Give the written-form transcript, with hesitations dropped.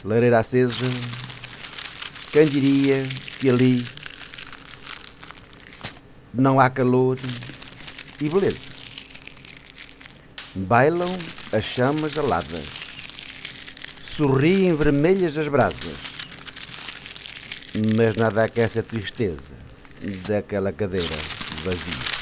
lareira acesa, quem diria que ali não há calor e beleza? Bailam as chamas aladas, sorriem vermelhas as brasas, mas nada aquece a tristeza daquela cadeira vazia.